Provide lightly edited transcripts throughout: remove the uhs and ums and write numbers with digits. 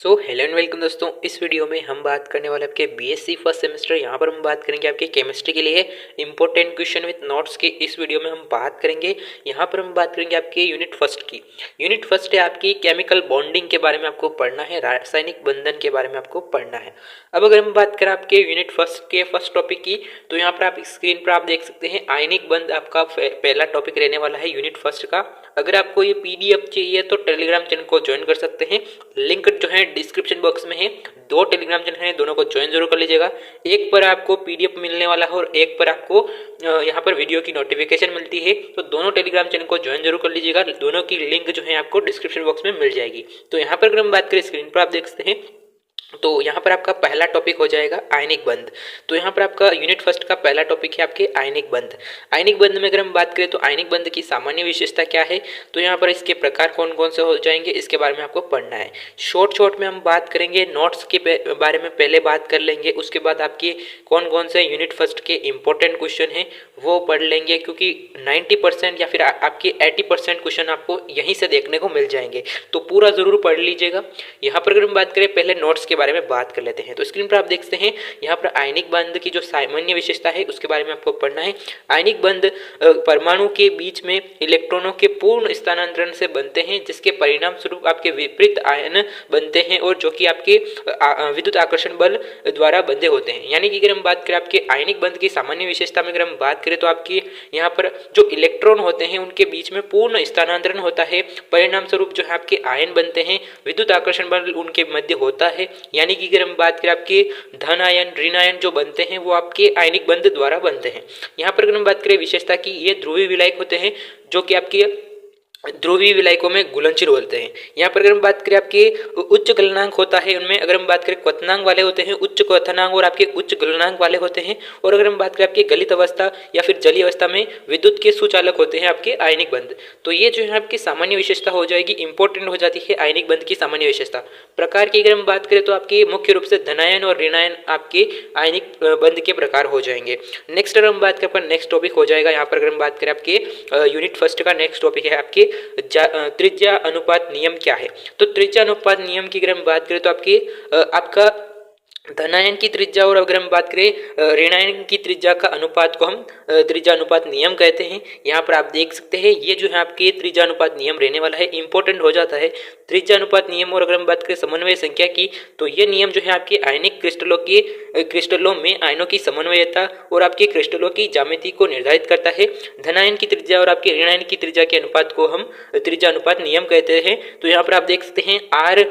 Hello and welcome दोस्तों। इस video में हम बात करने वाले आपके बीएससी फर्स्ट सेमेस्टर। यहाँ पर हम बात करेंगे आपके केमिस्ट्री के लिए इंपॉर्टेंट क्वेश्चन विद नोट्स की। इस वीडियो में हम बात करेंगे, यहाँ पर हम बात करेंगे आपके यूनिट फर्स्ट की। यूनिट फर्स्ट है आपकी केमिकल बॉन्डिंग के बारे में आपको पढ़ना है, रासायनिक बंधन के बारे में आपको पढ़ना है। अब अगर हम बात करें आपके यूनिट फर्स्ट के फर्स्ट टॉपिक की, तो यहाँ पर आप स्क्रीन पर आप देख सकते हैं आयनिक बंध आपका पहला टॉपिक रहने वाला है यूनिट फर्स्ट का। अगर आपको ये पीडीएफ चाहिए तो टेलीग्राम चैनल को ज्वाइन कर सकते हैं, लिंक जो है डिस्क्रिप्शन बॉक्स में है। दो टेलीग्राम चैनल हैं, दोनों को ज्वाइन जरूर कर लीजिएगा। एक पर आपको पीडीएफ मिलने वाला है और एक पर आपको यहाँ पर वीडियो की नोटिफिकेशन मिलती है। तो दोनों टेलीग्राम चैनल को ज्वाइन जरूर कर लीजिएगा, दोनों की लिंक जो है आपको डिस्क्रिप्शन बॉक्स में मिल जाएगी। तो यहाँ पर अगर हम बात करें, स्क्रीन पर आप देख सकते हैं, तो यहाँ पर आपका पहला टॉपिक हो जाएगा आयनिक बंध। तो यहाँ पर आपका यूनिट फर्स्ट का पहला टॉपिक है आपके आयनिक बंध। आयनिक बंध में अगर हम बात करें तो आयनिक बंध की सामान्य विशेषता क्या है, तो यहाँ पर इसके प्रकार कौन कौन से हो जाएंगे, इसके बारे में आपको पढ़ना है। शॉर्ट में हम बात करेंगे, नोट्स के बारे में पहले बात कर लेंगे, उसके बाद आपके कौन कौन से यूनिट फर्स्ट के इंपॉर्टेंट क्वेश्चन हैं वो पढ़ लेंगे, क्योंकि 90% या फिर आपके 80% क्वेश्चन आपको यहीं से देखने को मिल जाएंगे। तो पूरा जरूर पढ़ लीजिएगा। यहाँ पर अगर हम बात करें, पहले नोट्स के बारे में बात कर लेते हैं। तो स्क्रीन पर आप देख सकते हैं, यहाँ पर आयनिक बंध की जो सामान्य विशेषता है उसके बारे में आपको पढ़ना है। आयनिक बंध परमाणु के बीच में इलेक्ट्रॉनों के पूर्ण स्थानांतरण से बनते हैं, जिसके परिणाम स्वरूप आपके विपरीत आयन बनते हैं और जो कि आपके विद्युत आकर्षण बल द्वारा बंधे होते हैं। यानी कि अगर हम बात करें आपके आयनिक बंध की सामान्य विशेषता में अगर हम बात करें, तो आपकी यहाँ पर जो इलेक्ट्रॉन होते हैं उनके बीच में पूर्ण स्थानांतरण होता है, परिणाम स्वरूप जो है आपके आयन बनते हैं, विद्युत आकर्षण बल उनके मध्य होता है। यानी कि अगर हम बात करें, आपके धन आयन ऋण आयन जो बनते हैं वो आपके आयनिक बंध द्वारा बनते हैं। यहाँ पर अगर हम बात करें विशेषता की, ये ध्रुवीय विलायक होते हैं जो कि आपके ध्रुवीय विलायकों में घुलनशील बोलते हैं। यहाँ पर अगर हम बात करें, आपके उच्च गलनांक होता है उनमें, अगर हम बात करें क्वथनांक वाले होते हैं, उच्च क्वथनांक और आपके उच्च गलनांक वाले होते हैं। और अगर हम बात करें आपके गलित अवस्था या फिर जलीय अवस्था में विद्युत के सुचालक होते हैं आपके आयनिक बंध। तो ये जो है आपकी सामान्य विशेषता हो जाएगी, इंपॉर्टेंट हो जाती है आयनिक बंध की सामान्य विशेषता। प्रकार की अगर हम बात करें तो आपके मुख्य रूप से धनायन और ऋणायन आपके आयनिक बंध के प्रकार हो जाएंगे। नेक्स्ट अगर हम बात करें, आपका नेक्स्ट टॉपिक हो जाएगा, यहाँ पर अगर हम बात करें आपके यूनिट फर्स्ट का नेक्स्ट टॉपिक है आपके त्रिज्या अनुपात नियम क्या है। तो त्रिज्या अनुपात नियम की अगर हम बात करें तो आपकी आपका धनायन की त्रिज्या और अगर हम बात करें ऋणायन की त्रिज्या का अनुपात को हम त्रिज्या अनुपात नियम कहते हैं। यहाँ पर आप देख सकते हैं, ये जो है आपके त्रिज्या अनुपात नियम रहने वाला है, इंपॉर्टेंट हो जाता है त्रिज्या अनुपात नियम। और अगर हम बात करें समन्वय संख्या की, तो ये नियम जो है आपके आयनिक क्रिस्टलों में आयनों की समन्वयता और आपके क्रिस्टलों की ज्यामिति को निर्धारित करता है। धनायन की त्रिज्या और आपके ऋणायन की त्रिज्या के अनुपात को हम त्रिज्या अनुपात नियम कहते हैं। तो यहाँ पर आप देख सकते हैं R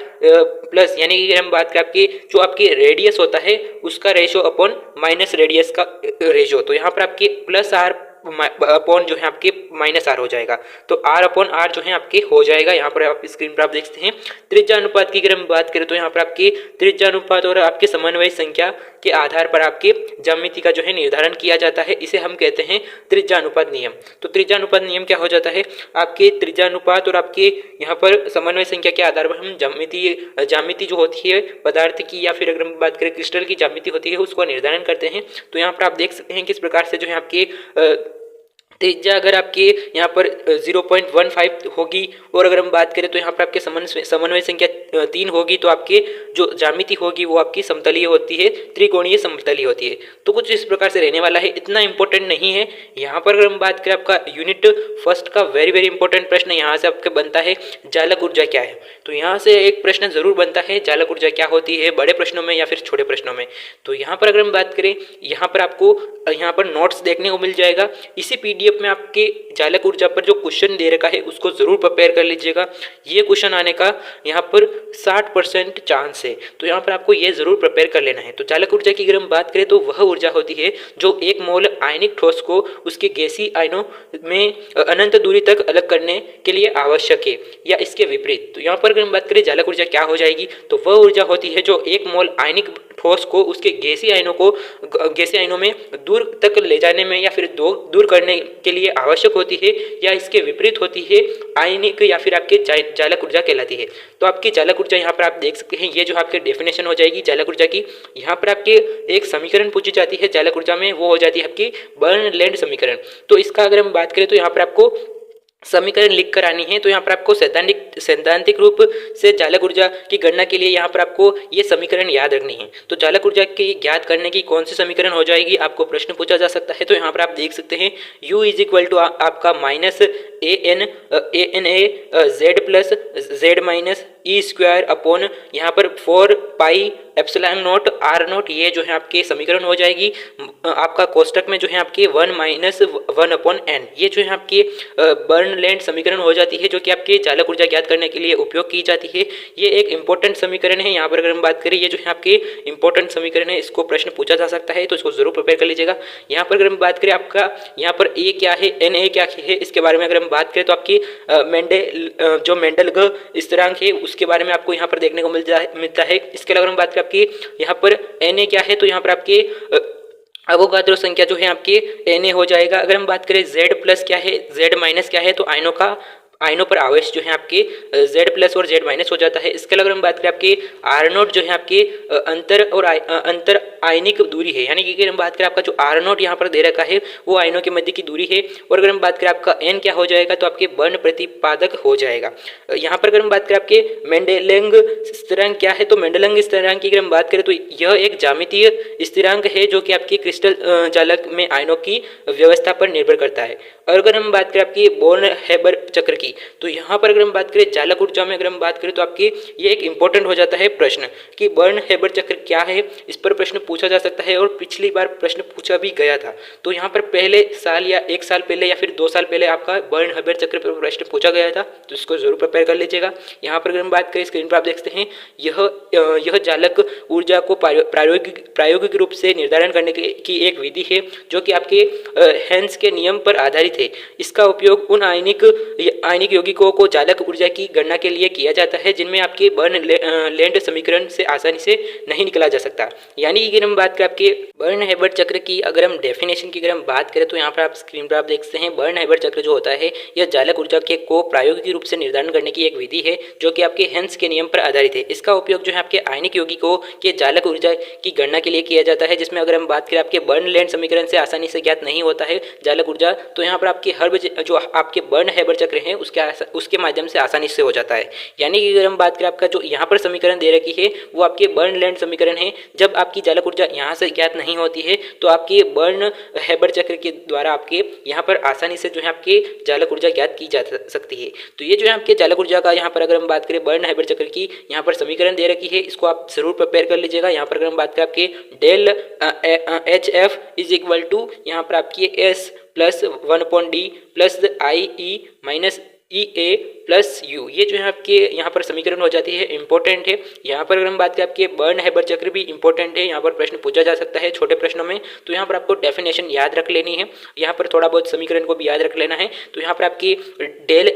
प्लस, यानी कि अगर हम बात करें आपकी जो आपकी रेडियस होता है उसका रेशो अपॉन माइनस रेडियस का रेशो, तो यहाँ पर आपके प्लस R अपॉन जो है आपके माइनस आर हो जाएगा। तो आर अपॉन आर जो है आपके हो जाएगा। यहाँ पर आप स्क्रीन पर आप देख सकते हैं त्रिज्या अनुपात की अगर हम बात करें, तो यहाँ पर आपके त्रिज्या अनुपात और आपके समन्वय संख्या के आधार पर आपके ज्यामिति का जो है निर्धारण किया जाता है, इसे हम कहते हैं त्रिज्या अनुपात नियम। तो त्रिज्या अनुपात नियम क्या हो जाता है, आपके त्रिज्या अनुपात और आपके यहाँ पर समन्वय संख्या के आधार पर हम ज्यामिति जो होती है पदार्थ की या फिर अगर हम बात करें क्रिस्टल की ज्यामिति होती है उसको निर्धारण करते हैं। तो यहाँ पर आप देख सकते हैं किस प्रकार से जो है आपके त्रिज्या अगर आपके यहाँ पर 0.15 होगी और अगर हम बात करें तो यहाँ पर आपके समन्वय संख्या 3 होगी, तो आपके जो ज्यामिति होगी वो आपकी समतलीय होती है, त्रिकोणीय समतलीय होती है। तो कुछ इस प्रकार से रहने वाला है, इतना इंपॉर्टेंट नहीं है। यहाँ पर अगर हम बात करें, आपका यूनिट फर्स्ट का वेरी इंपॉर्टेंट प्रश्न यहाँ से आपके बनता है, जालक ऊर्जा क्या है। तो यहाँ से एक प्रश्न जरूर बनता है, जालक ऊर्जा क्या होती है, बड़े प्रश्नों में या फिर छोटे प्रश्नों में। तो यहाँ पर अगर हम बात करें, यहाँ पर आपको यहाँ पर नोट्स देखने को मिल जाएगा। इसी पीडीएफ में आपके जालक ऊर्जा पर जो क्वेश्चन दे रखा है उसको जरूर प्रिपेयर कर लीजिएगा। ये क्वेश्चन आने का यहाँ पर 60% चांस है, तो यहाँ पर आपको ये जरूर प्रिपेयर कर लेना है। तो जालक ऊर्जा की अगर हम बात करें तो वह ऊर्जा होती है जो एक मोल आयनिक ठोस को उसके गैसीय आयनों में अनंत दूरी तक अलग करने के लिए आवश्यक है, या इसके विपरीत। तो यहाँ पर अगर हम बात करें जालक ऊर्जा क्या हो जाएगी, तो वह ऊर्जा होती है जो एक मोल आयनिक ठोस को उसके गैसीय आयनों में दूर तक ले जाने में या फिर दूर करने के लिए आवश्यक होती है, या इसके विपरीत होती है, आयनिक या फिर आपके जालक ऊर्जा कहलाती है। तो आपकी जालक ऊर्जा यहाँ पर आप देख सकते हैं, ये जो आपके डेफिनेशन हो जाएगी जालक ऊर्जा की। यहाँ पर आपके एक समीकरण पूछी जाती है जालक ऊर्जा में, वो हो जाती है आपकी बर्नलैंड समीकरण। तो इसका अगर हम बात करें तो यहाँ पर आपको समीकरण लिख कर आनी है। तो यहाँ पर आपको सैद्धांतिक रूप से चालक ऊर्जा की गणना के लिए यहाँ पर आपको ये समीकरण याद रखनी है। तो चालक ऊर्जा की ज्ञात करने की कौन सी समीकरण हो जाएगी, आपको प्रश्न पूछा जा सकता है। तो यहाँ पर आप देख सकते हैं U इज इक्वल टू आपका minus N A Z plus Z minus E square upon यहाँ पर 4 pi epsilon naught R naught, ये जो है आपके समीकरण हो जाएगी। आपका कोष्टक में जो है आपके 1 माइनस 1 अपॉन एन, ये जो है आपके बर्नलैंड समीकरण हो जाती है, जो कि आपके चालक ऊर्जा ज्ञात करने के लिए उपयोग की जाती है। ये एक इंपॉर्टेंट समीकरण है। यहाँ पर अगर हम बात करें, ये जो है आपके इंपॉर्टेंट समीकरण है, इसको प्रश्न पूछा जा सकता है, तो इसको जरूर प्रिपेयर कर लीजिएगा। यहाँ पर अगर हम बात करें आपका यहाँ पर ए क्या है, एन ए क्या है, इसके बारे में अगर हम बात करें तो आपकी जो मेंडल स्थिरांक है उसके बारे में आपको यहाँ पर देखने को मिलता है। इसके अलावा हम बात करें आपकी यहाँ पर एन ए क्या है, तो यहाँ पर आपके अवोगाद्रो संख्या जो है आपके एन ए हो जाएगा। अगर हम बात करें जेड प्लस क्या है, जेड माइनस क्या है, तो आयनों पर आवेश जो है आपके Z प्लस और Z माइनस हो जाता है। इसके अलावा हम बात करें आपके आर नोट जो है आपके अंतर आयनिक दूरी है, यानी कि अगर हम बात करें आपका जो आर नोट यहाँ पर दे रखा है वो आयनों के मध्य की दूरी है। और अगर हम बात करें आपका N क्या हो जाएगा, तो आपके बर्न प्रतिपादक हो जाएगा। यहाँ पर अगर हम बात करें आपके मेंडेलेंग स्थिरांक क्या है, तो मेंडेलेंग स्थिरांक की अगर हम बात करें तो यह एक ज्यामितीय स्थिरांक है जो कि आपके क्रिस्टल जालक में आयनों की व्यवस्था पर निर्भर करता है। और अगर हम बात करें आपकी बोर्न-हेबर चक्र की, तो यहाँ पर अगर हम बात करें चालक ऊर्जा में अगर हम बात करें तो आपके ये एक इंपॉर्टेंट हो जाता है प्रश्न कि बर्न-हेबर चक्र क्या है, इस पर प्रश्न पूछा जा सकता है। और पिछली बार प्रश्न पूछा भी गया था। तो यहाँ पर पहले साल या 1 साल पहले या फिर 2 साल पहले आपका बर्न-हेबर चक्र पर प्रश्न पूछा गया था, तो इसको जरूर प्रिपेयर कर लीजिएगा। यहाँ पर अगर हम बात करें, स्क्रीन पर आप देखते हैं यह चालक ऊर्जा को प्रायोगिक रूप से निर्धारण करने की एक विधि है जो कि आपके हेंस के नियम पर आधारित है। इसका उपयोग उन आयनिक यौगिकों को चालक ऊर्जा की गणना के लिए किया जाता है जिनमें आपके बर्नलैंड समीकरण से आसानी से नहीं निकला जा सकता। यानी कि अगर हम बात करें आपके बर्न-हेबर चक्र की, अगर हम डेफिनेशन की अगर हम बात करें, तो यहाँ पर आप स्क्रीन पर आप देख सकते हैं बर्न-हेबर चक्र जो होता है यह चालक ऊर्जा के को प्रायोगिक रूप से निर्धारण करने की एक विधि है जो कि आपके हेंस के नियम पर आधारित है। इसका उपयोग जो है आपके आयनिक यौगिकों के चालक ऊर्जा की गणना के लिए किया जाता है, जिसमें अगर हम बात करें आपके बर्नलैंड समीकरण से आसानी से ज्ञात नहीं होता है चालक ऊर्जा, तो यहाँ पर आपके जो आपके बर्न-हेबर चक्र है उसके माध्यम से आसानी से हो जाता है। यानी कि अगर हम बात करें आपका जो यहाँ पर समीकरण दे रखी है वो आपके बर्नलैंड समीकरण है। जब आपकी चालक ऊर्जा यहाँ से ज्ञात नहीं होती है तो आपके बर्न-हेबर चक्र के द्वारा आपके यहाँ पर आसानी से जो है आपके चालक ऊर्जा ज्ञात की जा सकती है। तो ये जो है आपके चालक ऊर्जा का यहाँ पर अगर हम बात करें बर्न-हेबर चक्र की, यहाँ पर समीकरण दे रखी है, इसको आप जरूर प्रिपेयर कर लीजिएगा। यहाँ पर अगर हम बात करें आपके del H F is equal to यहाँ पर आपकी S plus 1/d plus I E minus E A plus U, ये जो है आपके यहाँ पर समीकरण हो जाती है, इंपॉर्टेंट है। यहाँ पर अगर हम बात करें आपके बर्न-हेबर चक्र भी इंपॉर्टेंट है, यहाँ पर प्रश्न पूछा जा सकता है छोटे प्रश्नों में। तो यहाँ पर आपको डेफिनेशन याद रख लेनी है, यहाँ पर थोड़ा बहुत समीकरण को भी याद रख लेना है। तो यहाँ पर आपकी डेल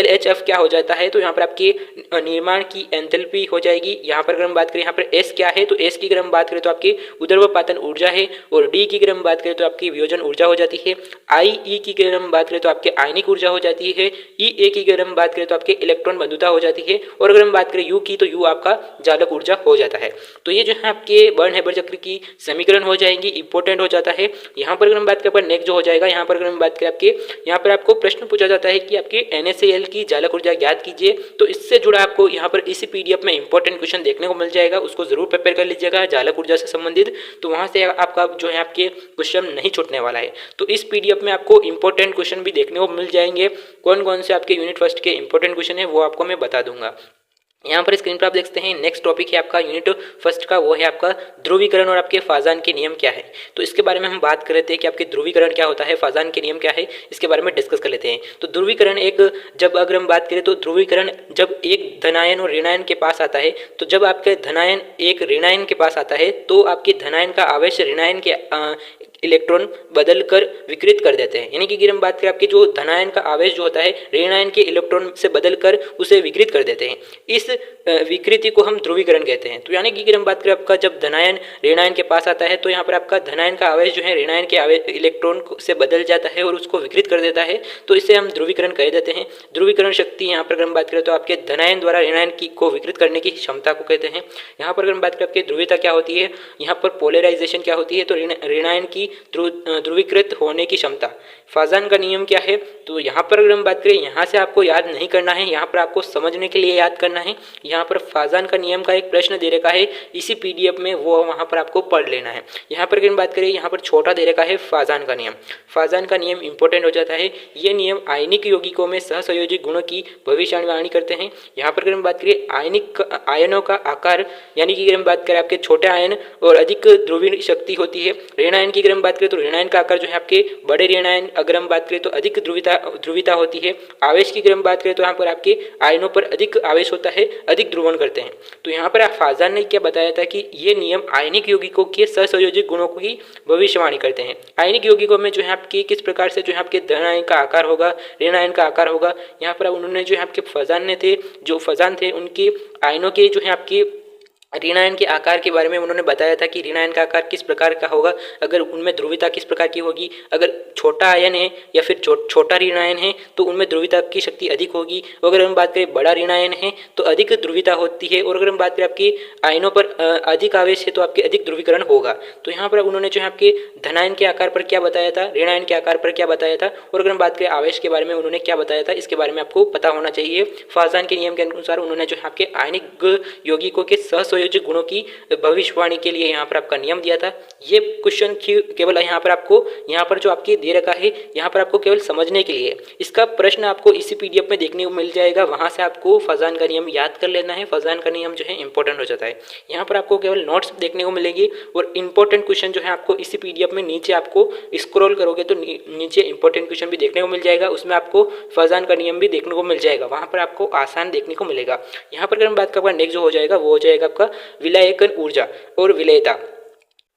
एच एफ क्या हो जाता है, तो यहाँ पर आपकी निर्माण की एंथैल्पी हो जाएगी। यहाँ पर अगर हम बात करें यहाँ पर एस क्या है, तो एस की अगर हम बात करें तो आपकी ऊर्ध्वपातन ऊर्जा है। और डी की अगर हम बात करें तो आपकी वियोजन ऊर्जा हो जाती है। आई ई की अगर हम बात करें तो आपके आयनिक ऊर्जा हो जाती है। ई ए की अगर हम बात करें तो आपके इलेक्ट्रॉन बंधुता हो जाती है। और अगर हम बात करें यू की, तो यू आपका चालक ऊर्जा हो जाता है। तो ये जो है आपके बर्न-हेबर चक्र की समीकरण हो जाएंगी, इंपॉर्टेंट हो जाता है। यहाँ पर अगर हम बात करें नेक्स्ट जो हो जाएगा, यहाँ पर अगर हम बात करें आपके यहाँ पर आपको प्रश्न पूछा जाता है कि आपके NaCl की चालक ऊर्जा ज्ञात कीजिए। तो इससे जुड़ा आपको यहाँ पर इसी PDF में इंपॉर्टेंट क्वेश्चन देखने को मिल जाएगा, उसको जरूर प्रिपेयर कर लीजिएगा चालक ऊर्जा से संबंधित। तो वहाँ से आपका जो है आपके क्वेश्चन नहीं छूटने वाला है। तो इस PDF में आपको इंपॉर्टेंट क्वेश्चन भी देखने को मिल जाएंगे। कौन कौन से आपके यूनिट फर्स्ट के इंपॉर्टेंट क्वेश्चन है वो आपको मैं बता दूंगा। यहाँ पर स्क्रीन पर आप देख सकते हैं नेक्स्ट टॉपिक है आपका यूनिट फर्स्ट का, वो है आपका ध्रुवीकरण और आपके फाजान के नियम क्या है। तो इसके बारे में हम बात कर रहे थे कि आपके ध्रुवीकरण क्या होता है, फाजान के नियम क्या है, इसके बारे में डिस्कस कर लेते हैं। तो ध्रुवीकरण जब अगर हम बात करें तो ध्रुवीकरण जब एक धनायन और ऋणायन के पास आता है, तो जब आपके धनायन एक ऋणायन के पास आता है तो आपके धनायन का आवेश ऋणायन के इलेक्ट्रॉन बदलकर विकृत कर देते हैं। यानी कि अगर हम बात करें आपके जो धनायन का आवेश जो होता है ऋणायन के इलेक्ट्रॉन से बदलकर उसे विकृत कर देते हैं। इस विकृति को हम ध्रुवीकरण कहते हैं। तो यानी कि अगर हम बात करें आपका जब धनायन ऋणायन के पास आता है तो यहाँ पर आपका धनायन का आवेश जो है ऋणायन के आवेश इलेक्ट्रॉन से बदल जाता है और उसको विकृत कर देता है, तो इसे हम ध्रुवीकरण कह देते हैं। ध्रुवीकरण शक्ति यहाँ पर अगर हम बात करें तो आपके धनायन द्वारा ऋणायन को विकृत करने की क्षमता को कहते हैं। यहाँ पर अगर हम बात करें आपकी ध्रुवीयता क्या होती है, यहाँ पर पोलराइजेशन क्या होती है, तो ऋणायन की ध्रुवीकृत होने की क्षमता। फाजान का नियम क्या है, तो यहाँ पर अगर हम बात करें, यहाँ से आपको याद नहीं करना है, यहाँ पर आपको समझने के लिए याद करना है। यहाँ पर फाजान का नियम का एक प्रश्न दे रखा है इसी पीडीएफ में, वो वहाँ पर आपको पढ़ लेना है। यहाँ पर अगर हम बात करें, यहाँ पर छोटा दे रखा है फाजान का नियम। फाजान का नियम इंपॉर्टेंट हो जाता है। ये नियम आयनिक यौगिकों में सहसंयोजी गुणों की भविष्यवाणी करते हैं। यहाँ पर अगर हम बात करें आयनिक आयनों का आकार, यानी कि अगर हम बात करें आपके छोटे आयन और अधिक ध्रुवीय शक्ति होती है। ऋण आयन की अगर हम बात करें तो ऋण आयन का आकार जो है आपके बड़े ऋण आयन अगर हम बात करें तो अधिक ध्रुवीयता होती है। आवेश की अगर हम बात करें तो यहाँ पर आपके आयनों पर अधिक आवेश होता है, अधिक ध्रुवण करते हैं। तो यहाँ पर फाजान ने क्या बताया था कि ये नियम आयनिक यौगिकों के सहसंयोजक गुणों की भविष्यवाणी करते हैं। आयनिक यौगिकों में जो है आपके किस प्रकार से जो है आपके धन आयन का आकार होगा, ऋण आयन का आकार होगा। यहाँ पर उन्होंने जो है आपके फजान थे उनके आयनों के जो है आपके ऋण आयन के आकार के बारे में उन्होंने बताया था कि ऋण आयन का आकार किस प्रकार का होगा, अगर उनमें ध्रुवीयता किस प्रकार की होगी। अगर छोटा आयन है या फिर छोटा ऋण आयन है तो उनमें ध्रुवीयता की शक्ति अधिक होगी। अगर हम बात करें बड़ा ऋण आयन है तो अधिक ध्रुवीयता होती है। और अगर हम बात करें आपके आयनों पर अधिक आवेश है तो आपके अधिक ध्रुवीकरण होगा। तो यहाँ पर उन्होंने जो है आपके धनायन के आकार पर क्या बताया था, ऋण आयन के आकार पर क्या बताया था, और अगर हम बात करें आवेश के बारे में उन्होंने क्या बताया था, इसके बारे में आपको पता होना चाहिए। फाजान के नियम के अनुसार उन्होंने जो है आपके आयनिक यौगिकों के सहसंयोजक गुणों की भविष्यवाणी के लिए यहाँ पर आपका नियम दिया था। ये क्वेश्चन केवल यहाँ पर आपको यहाँ पर जो आपके दे रखा है यहाँ पर आपको केवल समझने के लिए, इसका प्रश्न आपको इसी पीडीएफ में देखने को मिल जाएगा। वहां से आपको फजान का नियम याद कर लेना है। फजान का नियम जो है इंपॉर्टेंट हो जाता है। यहाँ पर आपको केवल नोट्स देखने को मिलेंगे और इंपॉर्टेंट क्वेश्चन जो है आपको इसी पीडीएफ में नीचे आपको स्क्रॉल करोगे तो नीचे इंपॉर्टेंट क्वेश्चन भी देखने को मिल जाएगा। उसमें आपको फजान का नियम भी देखने को मिल जाएगा। वहां पर आपको आसान देखने को मिलेगा। यहाँ पर अगर हम बात करें नेक्स्ट जो हो जाएगा वो हो जाएगा आपका विलायकन ऊर्जा और विलेयता।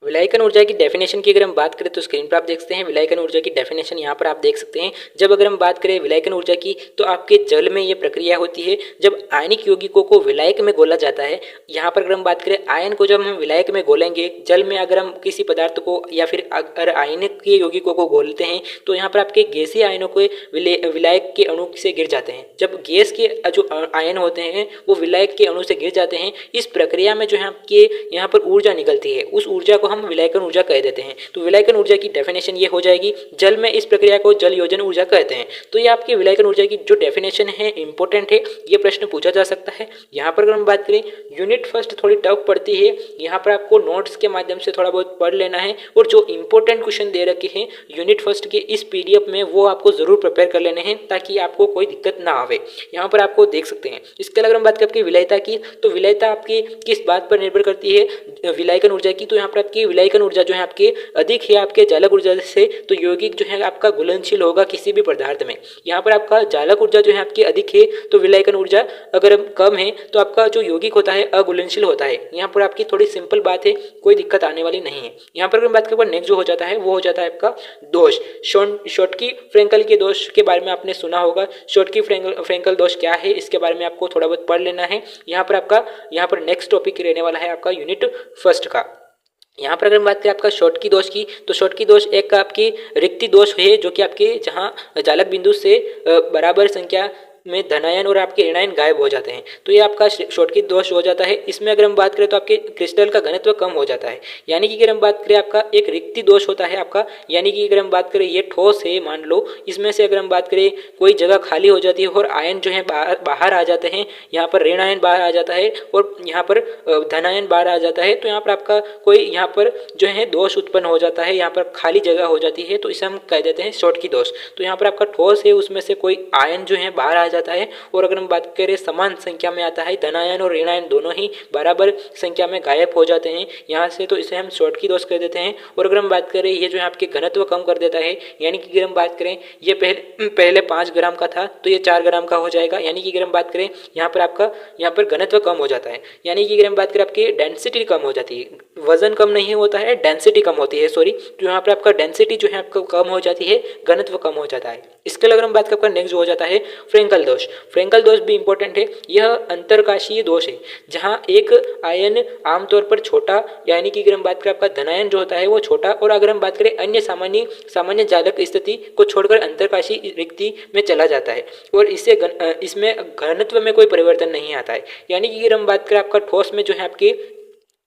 विलायकन ऊर्जा की डेफिनेशन की अगर हम बात करें तो स्क्रीन पर आप देख सकते हैं विलायकन ऊर्जा की डेफिनेशन यहाँ पर आप देख सकते हैं। जब अगर हम बात करें विलायकन ऊर्जा की तो आपके जल में ये प्रक्रिया होती है जब आयनिक यौगिकों को विलायक में घोला जाता है। यहाँ पर अगर हम बात करें आयन को जब हम विलायक में घोलेंगे, जल में अगर हम किसी पदार्थ को या फिर अगर आयनिक के यौगिकों को घोलते हैं तो यहाँ पर आपके गैसीय आयनों को विलायक के अणु से गिर जाते हैं। जब गैस के जो आयन होते हैं वो विलायक के अणु से गिर जाते हैं। इस प्रक्रिया में जो है आपके यहाँ पर ऊर्जा निकलती है, उस ऊर्जा को हम विलायकन ऊर्जा कह देते हैं। तो विलायकन ऊर्जा की डेफिनेशन ये हो जाएगी, जल में इस प्रक्रिया को जल योजन ऊर्जा कहते हैं। तो ये आपकी विलायकन ऊर्जा की जो डेफिनेशन है इंपॉर्टेंट है, ये प्रश्न पूछा जा सकता है। यहाँ पर अगर हम बात करें यूनिट फर्स्ट थोड़ी टफ पड़ती है, यहाँ पर आपको नोट्स के माध्यम से थोड़ा बहुत पढ़ लेना है और जो इंपॉर्टेंट क्वेश्चन दे रखे हैं यूनिट फर्स्ट के इस पीडीएफ में वो आपको जरूर प्रिपेयर कर लेने हैं ताकि आपको कोई दिक्कत ना आवे। यहाँ पर आपको देख सकते हैं। इसके अलावा हम बात करें आपकी विलायता की, तो विलायता आपकी किस बात पर निर्भर करती है विलायकन ऊर्जा की, तो यहाँ पर आपकी विलायकन ऊर्जा जो है आपके अधिक है आपके जालक ऊर्जा से, तो यौगिक जो है आपका घुलनशील होगा किसी भी पदार्थ में। यहाँ पर आपका जालक ऊर्जा जो है आपकी अधिक है तो विलायकन ऊर्जा अगर कम है तो आपका जो यौगिक होता है अघुलनशील होता है। यहाँ पर आपकी थोड़ी सिंपल बात है, कोई दिक्कत आने वाली नहीं है। यहाँ पर अगर बात करें नेक्स्ट जो हो जाता है वो हो जाता है आपका दोष। शॉटकी फ्रेंकल के दोष के बारे में आपने सुना होगा। शॉटकी फ्रेंकल दोष क्या है इसके बारे में आपको थोड़ा बहुत पढ़ लेना है। यहाँ पर नेक्स्ट टॉपिक रहने वाला है आपका यूनिट फर्स्ट का। यहाँ पर अगर हम बात करें आपका शॉटकी दोष की, तो शॉटकी दोष एक आपकी रिक्ति दोष है जो कि आपके जहाँ जालक बिंदु से बराबर संख्या में धनायन और आपके ऋणायन गायब हो जाते हैं, तो ये आपका शॉटकी दोष हो जाता है। इसमें अगर हम बात करें तो आपके क्रिस्टल का घनत्व कम हो जाता है। यानी कि अगर हम बात करें आपका एक रिक्ति दोष होता है आपका, यानी कि अगर हम बात करें ये ठोस है मान लो, इसमें से अगर हम बात करें कोई जगह खाली हो जाती है और आयन जो है बाहर आ जाते हैं, यहाँ पर ऋणायन बाहर आ जाता है और यहाँ पर धनायन बाहर आ जाता है, तो यहाँ पर आपका कोई यहाँ पर जो है दोष उत्पन्न हो जाता है, यहाँ पर खाली जगह हो जाती है, तो इसे हम कह देते हैं शॉटकी दोष। तो यहाँ पर आपका ठोस है उसमें से कोई आयन जो है बाहर आ जाता है और अगर हम बात करें समान संख्या में आता है, धनायन और ऋणायन दोनों ही बराबर संख्या में गायब हो जाते हैं यहाँ से, तो इसे हम शॉटकी दोष कह देते हैं। और अगर हम बात करें ये जो है आपके घनत्व कम कर देता है, यानी कि अगर हम बात करें ये पहले 5 ग्राम का था तो ये 4 ग्राम का हो जाएगा। यानी कि अगर हम बात करें यहाँ पर आपका यहाँ पर घनत्व कम हो जाता है, यानी कि अगर हम बात करें आपकी डेंसिटी कम हो जाती है, वजन कम नहीं होता है डेंसिटी कम होती है, सॉरी, तो यहाँ पर आपका डेंसिटी जो है आपका कम हो जाती है, घनत्व कम हो जाता है। इसके अलावा हम बात करें आपका नेक्स्ट हो जाता है फ्रेंकल दोष। फ्रेंकल दोष भी इंपॉर्टेंट है। यह अंतरकाशीय दोष है जहां एक आयन आमतौर पर छोटा, यानी कि अगर हम बात करें आपका धनायन जो होता है वो छोटा, और अगर हम बात करें अन्य सामान्य जालक स्थिति को छोड़कर अंतरकाशीय रिक्ति में चला जाता है और इसमें घनत्व में कोई परिवर्तन नहीं आता है। यानी कि अगर हम बात करें आपका ठोस में जो है आपके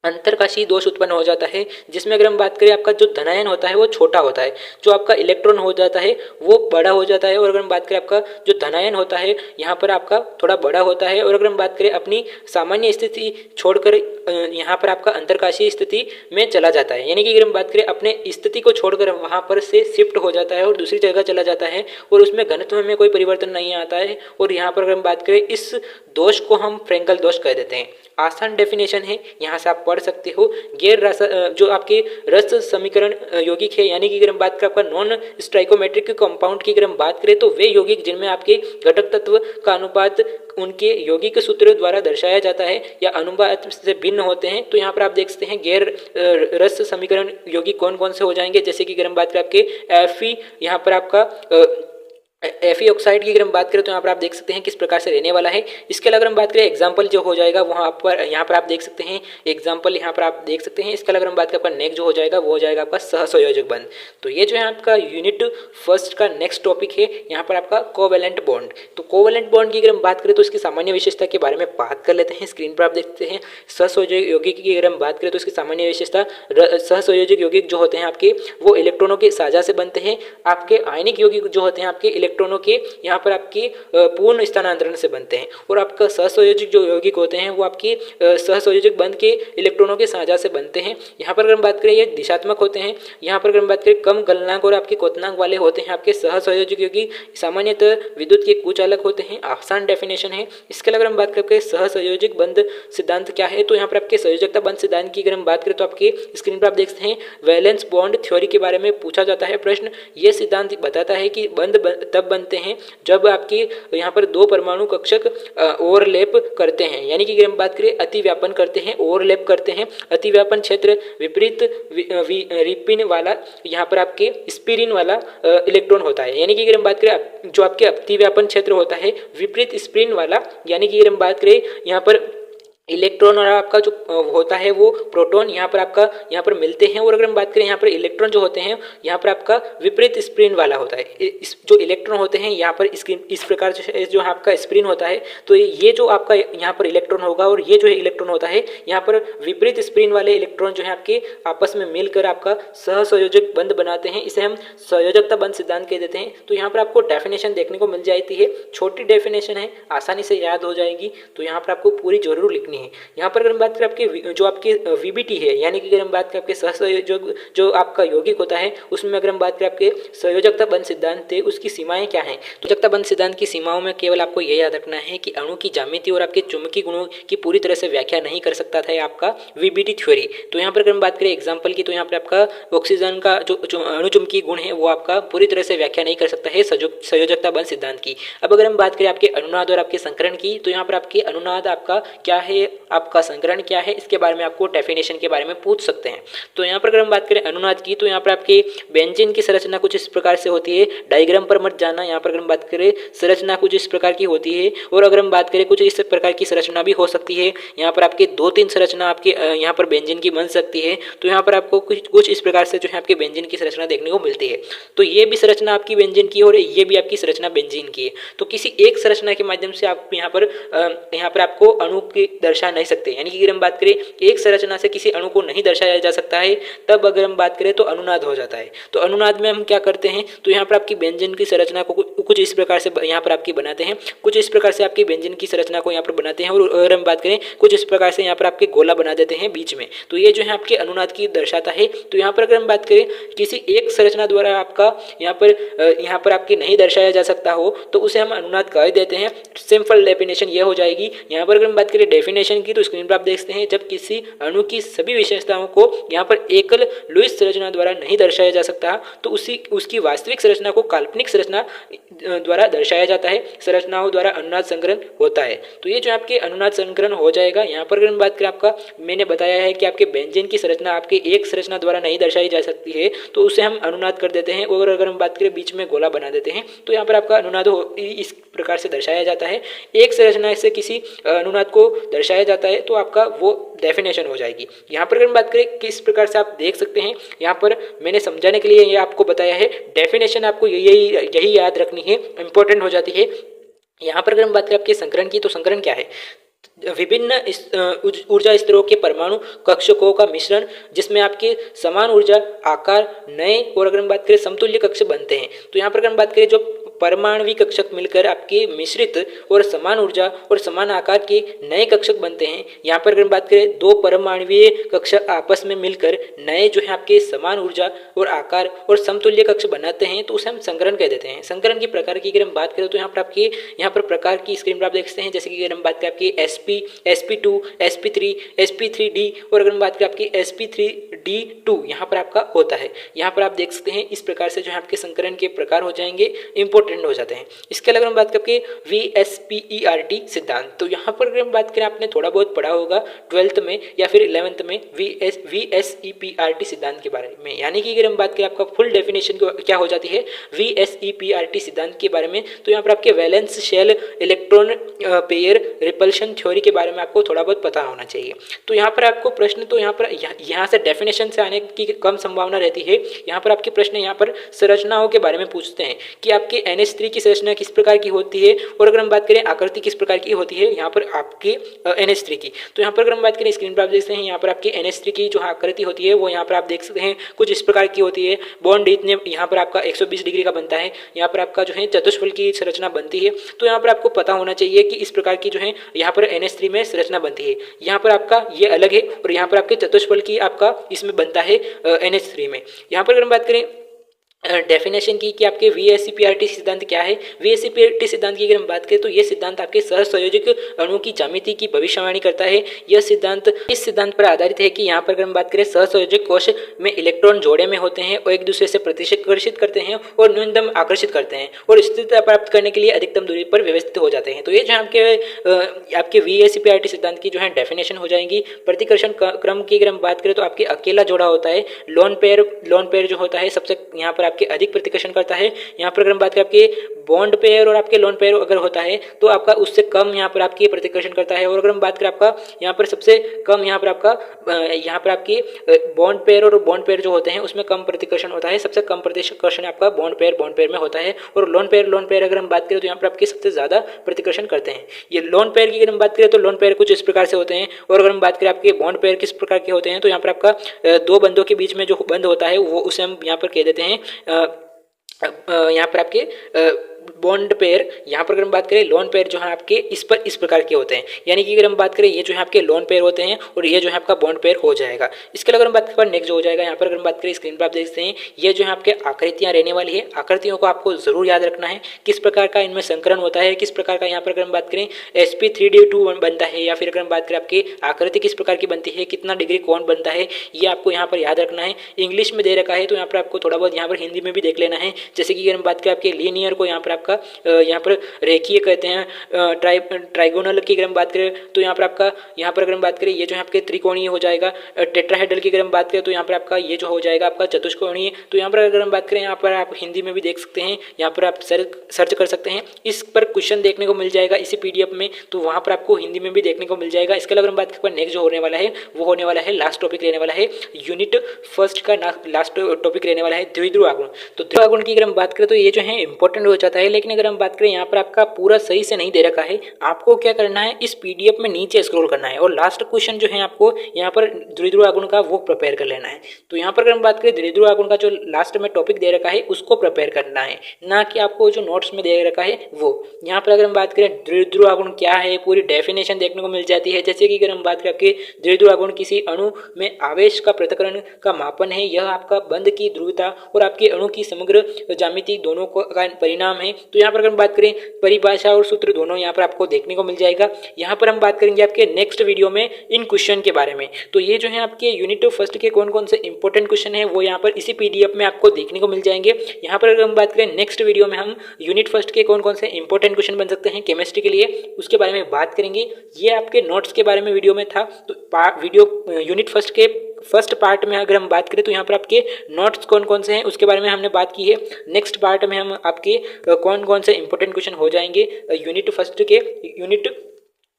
अंतरकाशीय दोष उत्पन्न हो जाता है, जिसमें अगर हम बात करें आपका जो धनायन होता है वो छोटा होता है, जो आपका इलेक्ट्रॉन हो जाता है वो बड़ा हो जाता है। और अगर हम बात करें आपका जो धनायन होता है यहाँ पर आपका थोड़ा बड़ा होता है। और अगर हम बात करें अपनी सामान्य स्थिति छोड़कर यहाँ पर आपका अंतरकाशीय स्थिति में चला जाता है, यानी कि अगर हम बात करें अपने स्थिति को छोड़कर वहाँ पर से शिफ्ट हो जाता है और दूसरी जगह चला जाता है और उसमें घनत्व में कोई परिवर्तन नहीं आता है। और यहाँ पर अगर हम बात करें इस दोष को हम फ्रेंकल दोष कह देते हैं। आसान डेफिनेशन है, यहाँ से आप पढ़ सकते हो। गैर रस जो आपके रस समीकरण यौगिक है, यानी कि अगर हम बात करें आपका नॉन स्टाइकोमेट्रिक कंपाउंड की अगर हम बात करें तो वे यौगिक जिनमें आपके घटक तत्व का अनुपात उनके यौगिक सूत्र द्वारा दर्शाया जाता है या अनुपात से भिन्न होते हैं। तो यहाँ पर आप देख सकते हैं गैर रस समीकरण यौगिक कौन कौन से हो जाएंगे, जैसे कि अगर हम बात करें आपके Fe, यहाँ पर आपका Fe ऑक्साइड की अगर हम बात करें तो यहाँ पर आप देख सकते हैं किस प्रकार से रहने वाला है। इसके अलावा अगर हम बात करें एग्जाम्पल जो हो जाएगा वहाँ पर यहाँ पर आप देख सकते हैं एग्जाम्पल, यहाँ पर आप देख सकते हैं। इसके अलावा अगर हम बात करें आपका नेक्स्ट जो हो जाएगा वो हो जाएगा आपका सहसंयोजक बंध। तो ये जो है आपका यूनिट फर्स्ट का नेक्स्ट टॉपिक है, यहाँ पर आपका कोवेलेंट बॉन्ड। तो कोवेलेंट बॉन्ड की अगर हम बात करें तो इसकी सामान्य विशेषता के बारे में बात कर लेते हैं। स्क्रीन पर आप देखते हैं सहसंयोजक यौगिक की अगर हम बात करें तो इसकी सामान्य विशेषता, सहसंयोजक यौगिक जो होते हैं आपके वो इलेक्ट्रॉनों के साझा से बनते हैं। आपके आयनिक यौगिक जो होते हैं आपके इलेक्ट्रॉनों के यहाँ पर आपकी पूर्ण स्थानांतरण से बनते हैं। और आपका सहसंयोजक जो यौगिक होते हैं वो आपकी सहसंयोजक बंध के इलेक्ट्रॉनों के साझा से बनते हैं। यहाँ पर अगर हम बात करें ये दिशात्मक होते हैं। यहाँ पर अगर हम बात करें कम गलनांक और आपके क्वथनांक वाले होते हैं आपके सहसंयोजक यौगिक, सामान्यतः विद्युत के कुचालक होते हैं। आसान डेफिनेशन है। इसके अलावा हम बात करके सहसंयोजक बंध सिद्धांत क्या है, तो यहाँ पर आपके संयोजकता बंध सिद्धांत की अगर हम बात करें तो आपके स्क्रीन पर आप देख सकते हैं वैलेंस बॉन्ड थ्योरी के बारे में पूछा जाता है प्रश्न। ये सिद्धांत बताता है कि बंध तब बनते हैं जब आपकी यहाँ पर दो परमाणु कक्षक ओवरलैप करते हैं, यानी कि अगर हम बात करें अतिव्यापन करते हैं, ओवरलैप करते हैं। अतिव्यापन क्षेत्र विपरीत रिपिन वाला यहाँ पर आपके स्पिरिन वाला इलेक्ट्रॉन होता है, यानी कि अगर हम बात करें जो आपके अतिव्यापन क्षेत्र होता है विपरीत स्पिरिन वाला, यानी कि अगर हम बात करें यहाँ पर इलेक्ट्रॉन और आपका जो होता है वो प्रोटॉन यहाँ पर आपका यहाँ पर मिलते हैं। और अगर हम बात करें यहाँ पर इलेक्ट्रॉन जो होते हैं यहाँ पर आपका विपरीत स्पिन वाला होता है। इस जो इलेक्ट्रॉन होते हैं यहाँ पर इस प्रकार जो आपका स्पिन होता है, तो ये जो आपका यहाँ पर इलेक्ट्रॉन होगा और ये जो इलेक्ट्रॉन होता है यहाँ पर विपरीत स्पिन वाले इलेक्ट्रॉन जो है आपके आपस में मिलकर आपका सहसंयोजक बंध बनाते हैं। इसे हम संयोजकता बंध सिद्धांत कह देते हैं। तो यहाँ पर आपको डेफिनेशन देखने को मिल जाती है, छोटी डेफिनेशन है, आसानी से याद हो जाएगी। तो यहाँ पर आपको पूरी जरूर लिखनी है। यहाँ पर अगर हम बात करें आपके जो आपके वीबीटी है, यानी कि अगर हम बात करें आपके सहसंयोजक जो आपका यौगिक होता है उसमें अगर हम बात करें आपके संयोजकता बंध सिद्धांत है उसकी सीमाएं क्या हैं। तो संयोजकता बंध सिद्धांत की सीमाओं में केवल आपको यह याद रखना है कि अणु की ज्यामिति और आपके चुंबकीय गुणों की पूरी तरह से व्याख्या नहीं कर सकता था आपका वीबीटी थ्योरी। तो यहाँ पर अगर हम बात करें एग्जाम्पल की, तो यहाँ पर आपका ऑक्सीजन का जो अणुचुंबकीय गुण है वो आपका पूरी तरह से व्याख्या नहीं कर सकता है संयोजकता बंध सिद्धांत की। अब अगर हम बात करें आपके अनुनाद और आपके संकरण की, तो यहाँ पर आपके अनुनाद आपका क्या है, आपका संकरण क्या है, इसके बारे में आपको डेफिनेशन के बारे में पूछ सकते हैं। तो यहाँ पर अगर हम बात करें अनुनाद की, तो यहाँ पर आपके बेंजीन की संरचना कुछ इस प्रकार से होती है। डायग्राम पर मत जाना, यहाँ पर अगर हम बात करें संरचना कुछ इस प्रकार की होती है। और अगर हम बात करें कुछ इस प्रकार की संरचना भी हो सकती है। यहाँ पर आपके 2-3 संरचना आपके यहाँ पर बेंजीन की बन सकती है। तो यहाँ पर आपको कुछ इस प्रकार से जो है आपके बेंजीन की संरचना देखने को मिलती है। तो ये भी संरचना आपकी बेंजीन की और ये भी आपकी संरचना बेंजीन की है। तो किसी एक संरचना के माध्यम से आप यहाँ पर आपको अणु की दर्शा नहीं सकते, यानी कि अगर हम बात करें एक संरचना से किसी अणु को नहीं दर्शाया जा सकता है, तब अगर हम बात करें तो अनुनाद हो जाता है। तो अनुनाद में हम क्या करते हैं, तो यहाँ पर आपकी बेंजीन की संरचना को कुछ इस प्रकार से यहाँ पर आपकी बनाते हैं, कुछ इस प्रकार से आपकी बेंजीन की संरचना को यहाँ पर बनाते हैं। और अगर हम बात करें कुछ इस प्रकार से यहाँ पर आपके गोला बना देते हैं बीच में। तो ये जो है आपके अनुनाद की दर्शाता है। तो यहाँ पर अगर हम बात करें किसी एक संरचना द्वारा आपका यहाँ पर आपकी नहीं दर्शाया जा सकता हो, तो उसे हम अनुनाद कह देते हैं। सिंपल डेफिनेशन ये हो जाएगी। यहाँ पर अगर हम बात करें डेफिनेशन की, तो स्क्रीन पर आप देखते हैं जब किसी अणु की सभी विशेषताओं को यहाँ पर एकल लुईस संरचना द्वारा नहीं दर्शाया जा सकता, तो उसकी वास्तविक संरचना को काल्पनिक संरचना द्वारा दर्शाया जाता है। संरचनाओं द्वारा अनुनाद संकरण होता है। तो ये जो आपके अनुनाद संकरण हो जाएगा। यहाँ पर अगर हम बात करें, आपका मैंने बताया है कि आपके बेंजीन की संरचना आपके एक संरचना द्वारा नहीं दर्शाई जा सकती है, तो उसे हम अनुनाद कर देते हैं। और अगर हम बात करें बीच में गोला बना देते हैं, तो यहाँ पर आपका अनुनाद इस प्रकार से दर्शाया जाता है। एक संरचना से किसी अनुनाद को दर्शाया जाता है, तो आपका वो डेफिनेशन हो जाएगी। यहाँ पर अगर हम बात करें किस प्रकार से आप देख सकते हैं, यहाँ पर मैंने समझाने के लिए ये आपको बताया है। डेफिनेशन आपको यही याद रखनी है, इंपॉर्टेंट हो जाती है। यहाँ पर अगर हम बात करें आपके संकरण की, तो संकरण क्या है, विभिन्न ऊर्जा स्तरों के परमाणु कक्षकों का मिश्रण, जिसमें आपके समान ऊर्जा आकार नए और अगर हम बात करें समतुल्य कक्षक बनते हैं। तो यहाँ पर अगर हम बात करें जो परमाणविक कक्षक मिलकर आपके मिश्रित और समान ऊर्जा और समान आकार के नए कक्षक बनते हैं। यहाँ पर अगर हम बात करें दो परमाणुीय कक्षक आपस में मिलकर नए जो है आपके समान ऊर्जा और आकार और समतुल्य कक्षक बनाते हैं, तो उसे हम संकरण कह देते हैं। संकरण की प्रकार की अगर हम बात करें तो यहाँ पर आपके यहाँ पर प्रकार की स्क्रीन पर आप देख सकते हैं, जैसे कि अगर हम बात करें आपकी sp, sp2, sp3, sp3d और अगर हम बात करें आपकी sp3d2 यहाँ पर आपका होता है। यहाँ पर आप देख सकते हैं इस प्रकार से जो है आपके संकरण के प्रकार हो जाएंगे, इंपॉर्टेंट हो जाते हैं। इसके अलावा हम बात करके VSPERT सिद्धांत, तो यहाँ पर अगर हम बात करें आपने थोड़ा बहुत पढ़ा होगा 12th में या फिर 11th में VSEPRT सिद्धांत के बारे में। यानी कि अगर हम बात करें आपका फुल डेफिनेशन क्या हो जाती है VSEPRT सिद्धांत के बारे में, तो यहाँ पर आपके valence shell electron pair repulsion theory के बारे में आपको थोड़ा बहुत पता होना चाहिए। तो यहाँ पर आपको प्रश्न तो यहाँ से डेफिनेशन से आने की कम संभावना रहती है। यहाँ पर आपके प्रश्न यहाँ पर संरचनाओं के बारे में पूछते हैं कि आपके NH3 की संरचना किस प्रकार की होती है, और अगर हम बात करें आकृति किस प्रकार की होती है यहाँ पर आपके NH3 की। तो यहाँ पर अगर हम बात करें स्क्रीन पर आप देख सकते हैं यहाँ पर आपके NH3 की जो आकृति होती है वो यहाँ पर आप देख सकते हैं कुछ इस प्रकार की होती है। बॉन्ड इतने यहाँ पर आपका 120 डिग्री का बनता है। यहाँ पर आपका जो है चतुष्फल की संरचना बनती है। तो यहाँ पर आपको पता होना चाहिए कि इस प्रकार की जो है यहाँ पर NH3 में संरचना बनती है। यहाँ पर आपका ये अलग है और यहाँ पर आपके चतुष्फल की आपका इसमें बनता है NH3 में। यहाँ पर अगर हम बात करें डेफिनेशन की कि आपके VSEPRT सिद्धांत क्या है। VSEPRT सिद्धांत की अगर हम बात करें तो ये सिद्धांत आपके सहसंयोजक अणु की ज्यामिति की भविष्यवाणी करता है। यह सिद्धांत इस सिद्धांत पर आधारित है कि यहाँ पर अगर हम बात करें सहसंयोजक कोश में इलेक्ट्रॉन जोड़े में होते हैं और एक दूसरे से प्रतिकर्षित करते हैं और न्यूनतम आकर्षित करते हैं और स्थिरता प्राप्त करने के लिए अधिकतम दूरी पर व्यवस्थित हो जाते हैं। तो ये जो आपके VSEPRT सिद्धांत की जो है डेफिनेशन हो जाएंगी। प्रतिकर्षण क्रम की अगर हम बात करें तो आपके अकेला जोड़ा होता है, लोन पेयर जो होता है सबसे यहाँ पर आपके अधिक प्रतिकर्षण करता है। यहाँ पर अगर हम बात करें आपके बॉन्ड पेयर और आपके लोन पेयर अगर होता है तो आपका उससे कम यहाँ पर आपकी प्रतिकर्षण करता है। और अगर हम बात करें आपका यहाँ पर सबसे कम यहाँ पर आपकी बॉन्ड पेयर और बॉन्ड पेयर जो होते हैं उसमें कम प्रतिकर्षण होता है। सबसे कम प्रतिकर्षण आपका बॉन्ड पेयर में होता है। और लोन पेयर अगर हम बात करें तो यहाँ पर आपके सबसे ज्यादा प्रतिकर्षण करते हैं। ये लोन पेयर की अगर हम बात करें तो लोन पेयर कुछ इस प्रकार से होते हैं। और अगर हम बात करें आपके बॉन्ड पेयर किस प्रकार के होते हैं तो यहाँ पर आपका दो बंदों के बीच में जो बंद होता है वो उसे हम यहाँ पर कह देते हैं यहाँ पर आपके बॉन्ड पेयर। यहाँ पर अगर हम बात करें लोन पेयर जो है आपके इस प्रकार के होते हैं। यानी कि अगर हम बात करें ये जो है आपके लोन पेयर होते हैं और ये जो है आपका बॉन्ड पेयर हो जाएगा। इसके अलावा अगर हम बात करें नेक्स्ट जो हो जाएगा यहाँ पर अगर हम बात करें स्क्रीन पर आप देख सकते हैं ये जो है आपके आकृतियाँ रहने वाली है। आकृतियों को आपको जरूर याद रखना है किस प्रकार का इनमें संकरण होता है, किस प्रकार का यहाँ पर अगर हम बात करें sp3d2 बनता है, या फिर अगर हम बात करें आपकी आकृति किस प्रकार की बनती है, कितना डिग्री कोण बनता है, ये आपको यहाँ पर याद रखना है। इंग्लिश में दे रखा है तो यहाँ पर आपको थोड़ा बहुत यहाँ पर हिंदी में भी देख लेना है। जैसे कि अगर हम बात करें आपके लीनियर को यहाँ पर आपका यहाँ पर रेखीय कहते हैं। ट्राइगोनल की अगर हम बात करें तो यहाँ पर अगर हम बात करें ये जो है आपके त्रिकोणीय हो जाएगा। टेट्राहेड्रल की अगर हम बात करें तो यहाँ पर आपका ये जो हो जाएगा आपका चतुष्कोणीय। तो यहाँ पर अगर हम बात करें यहाँ पर आप हिंदी में भी देख सकते हैं, यहाँ पर आप सर्च कर सकते हैं। इस पर क्वेश्चन देखने को मिल जाएगा इसी PDF में, तो वहाँ पर आपको हिंदी में भी देखने को मिल जाएगा। इसके अलावा हम बात करें नेक्स्ट जो होने वाला है वो होने वाला है लास्ट टॉपिक रहने वाला है यूनिट फर्स्ट का लास्ट टॉपिक रहने वाला है द्विध्रुव आघूर्ण। तो द्विध्रुव आघूर्ण की अगर हम बात करें तो ये जो है इंपॉर्टेंट हो जाता है। लेकिन अगर हम बात करें यहाँ पर आपका पूरा सही से नहीं दे रखा है, आपको क्या करना है इस PDF में नीचे स्क्रॉल करना है और लास्ट क्वेश्चन जो है आपको यहाँ पर द्विध्रुव आघूर्ण का वो प्रिपेयर कर लेना है। तो यहाँ पर अगर हम बात करें द्विध्रुव आघूर्ण का जो लास्ट में टॉपिक दे रखा है उसको प्रिपेयर करना है, ना कि आपको जो नोट्स में दे रखा है वो। यहाँ पर अगर हम बात करें द्विध्रुव आघूर्ण क्या है पूरी डेफिनेशन देखने को मिल जाती है। जैसे कि अगर हम बात करें द्विध्रुव आघूर्ण किसी अणु में आवेश का पृथक्करण का मापन है। यह आपका बंध की ध्रुवता और आपके अणु की समग्र ज्यामिति दोनों का परिणाम है। तो यहाँ पर अगर हम बात करें परिभाषा और सूत्र दोनों यहाँ पर आपको देखने को मिल जाएगा। यहाँ पर हम बात करेंगे आपके नेक्स्ट वीडियो में इन क्वेश्चन के बारे में। तो ये जो है आपके यूनिट फर्स्ट के कौन कौन से इंपॉर्टेंट क्वेश्चन है वो यहाँ पर इसी PDF में आपको देखने को मिल जाएंगे। यहाँ पर अगर हम बात करें नेक्स्ट वीडियो में हम यूनिट फर्स्ट के कौन कौन से इंपॉर्टेंट क्वेश्चन बन सकते हैं केमिस्ट्री के लिए उसके बारे में बात करेंगे। ये आपके नोट्स के बारे में वीडियो में था। तो वीडियो यूनिट फर्स्ट के फर्स्ट पार्ट में अगर हम बात करें तो यहाँ पर आपके नोट्स कौन कौन से हैं उसके बारे में हमने बात की है। नेक्स्ट पार्ट में हम आपके कौन कौन से इंपॉर्टेंट क्वेश्चन हो जाएंगे यूनिट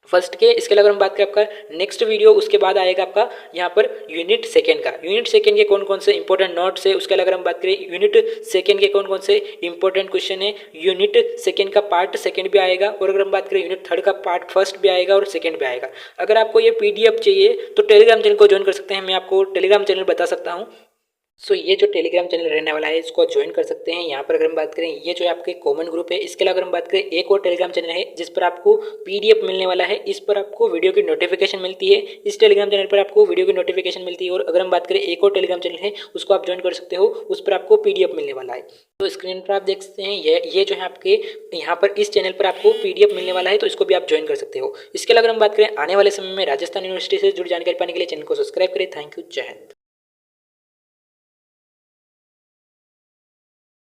फर्स्ट के। इसके अलावा हम बात करें आपका नेक्स्ट वीडियो उसके बाद आएगा आपका यहाँ पर यूनिट सेकेंड का। यूनिट सेकेंड के कौन कौन से इंपॉर्टेंट नोट्स है, उसके अलावा हम बात करें यूनिट सेकेंड के कौन कौन से इंपॉर्टेंट क्वेश्चन है, यूनिट सेकेंड का पार्ट सेकेंड भी आएगा, और अगर हम बात करें यूनिट थर्ड का पार्ट फर्स्ट भी आएगा और सेकेंड भी आएगा। अगर आपको ये पीडीएफ चाहिए तो टेलीग्राम चैनल को ज्वाइन कर सकते हैं, मैं आपको टेलीग्राम चैनल बता सकता हूँ। सो ये जो टेलीग्राम चैनल रहने वाला है इसको ज्वाइन कर सकते हैं। यहाँ पर अगर हम बात करें ये जो आपके कॉमन ग्रुप है, इसके अलावा अगर हम बात करें एक और टेलीग्राम चैनल है जिस पर आपको पीडीएफ मिलने वाला है, इस पर आपको वीडियो की नोटिफिकेशन मिलती है, इस टेलीग्राम चैनल पर आपको वीडियो की नोटिफिकेशन मिलती है। और अगर हम बात करें एक और टेलीग्राम चैनल है उसको आप ज्वाइन कर सकते हो, उस पर आपको पीडीएफ मिलने वाला है। तो स्क्रीन पर आप देख सकते हैं ये जो है आपके यहाँ पर इस चैनल पर आपको पीडीएफ मिलने वाला है, तो इसको भी आप ज्वाइन कर सकते हो। इसके अलावा अगर हम बात करें आने वाले समय में राजस्थान यूनिवर्सिटी से जुड़ी जानकारी पाने के लिए चैनल को सब्सक्राइब करें। थैंक यू, जय हिंद।